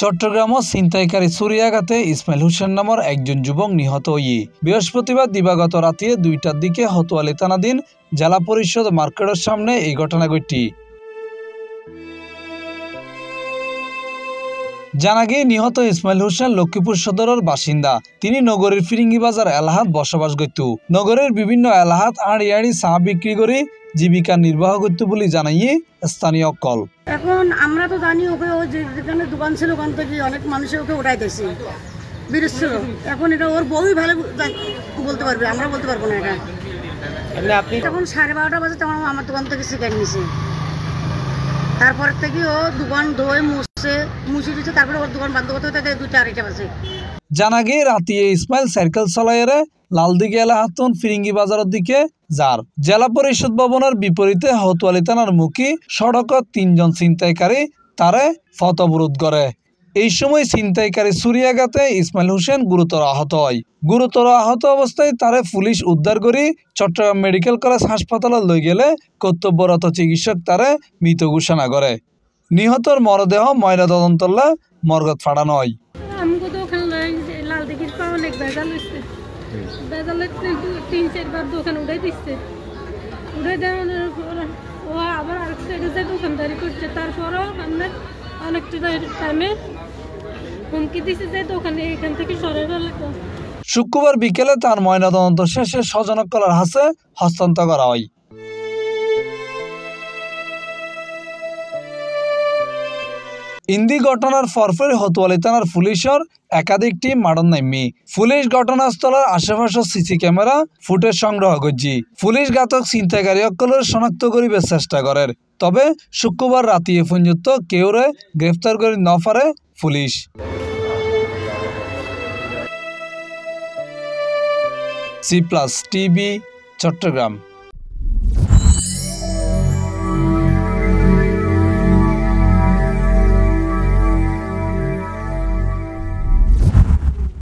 চট্টগ্রামও ছিনতাইকারী ছুরিয়াঘাতে ইসমাইল হোসেন নামের একজন যুবক নিহত হয়ে বৃহস্পতিবার দিবাগত রাতে 2টার দিকে হতোয়ালি থানাধীন জেলা পরিষদ মার্কেটের সামনে এই ঘটনা ঘটে। জানা গিয়ে নিহত ইসমাইল হোসেন লক্ষ্মীপুর সদরের বাসিন্দা। তিনি নগরীর ফিরিঙ্গি বাজার এলাহাত বসবাস করত। নগরের বিভিন্ন এলাহাত আড়ি আড়ি চা বিক্রি করে জীবিকা নির্বাহ করতে বলে জানাইয়ে স্থানীয় কল। এখন আমরা তো জানি ওকে ও যেখানে দোকান ছিল ওখান থেকে অনেক মানুষে ওকে উঠাইতেছে বিরুদ্ধ। এখন এটা ওর বউই ভালো বলতে পারবে, আমরা বলতে পারবো না। এটা আপনি তখন 12:30 বাজে তখন আমার দোকান থেকে শিকার নিয়েছে। তারপর থেকে ও দোকান ধোয় মুছে দিচ্ছে, তারপরে ওর দোকান বন্ধ করতে হতে 2টা-2:30 বাজে। জানা গিয়ে রাতে ইসমাইল সাইকেল চলাইরে লালদিঘি এলাহাতন ফিরিঙ্গি বাজারের দিকে যার জেলা পরিষদ ভবনের বিপরীতে হতোয়ালি থানার মুখী সড়কত 3জন ছিনতাইকারী তারে পথ অবরোধ করে। এই সময় ছিনতাইকারী ছুরিয়াঘাতে ইসমাইল হোসেন গুরুতর আহত হয়। গুরুতর আহত অবস্থায় তারে পুলিশ উদ্ধার করে চট্টগ্রাম মেডিকেল কলেজ হাসপাতালে লই গেলে কর্তব্যরত চিকিৎসক তারে মৃত ঘোষণা করে। নিহতর মরদেহ ময়নাতদন্তলে মর্গত পাঠানো হয়। শুক্রবার বিকেলে তার ময়নাতদন্ত শেষে স্বজনকলার হাতে হস্তান্তর করা হয়। ইন্দি ঘটনার পরপর হতোয়ালি থানার পুলিশের একাধিক টিম মাঠত নামি পুলিশ ঘটনাস্থলের আশেপাশে সিসি ক্যামেরা ফুটেজ সংগ্রহ করছে। পুলিশ ঘাতক ছিনতাইকারী সকলের শনাক্ত করিবার চেষ্টা করে, তবে শুক্রবার রাতে পর্যন্ত কেউরে গ্রেফতার করে না পারে পুলিশ। C+ TV Chittagong.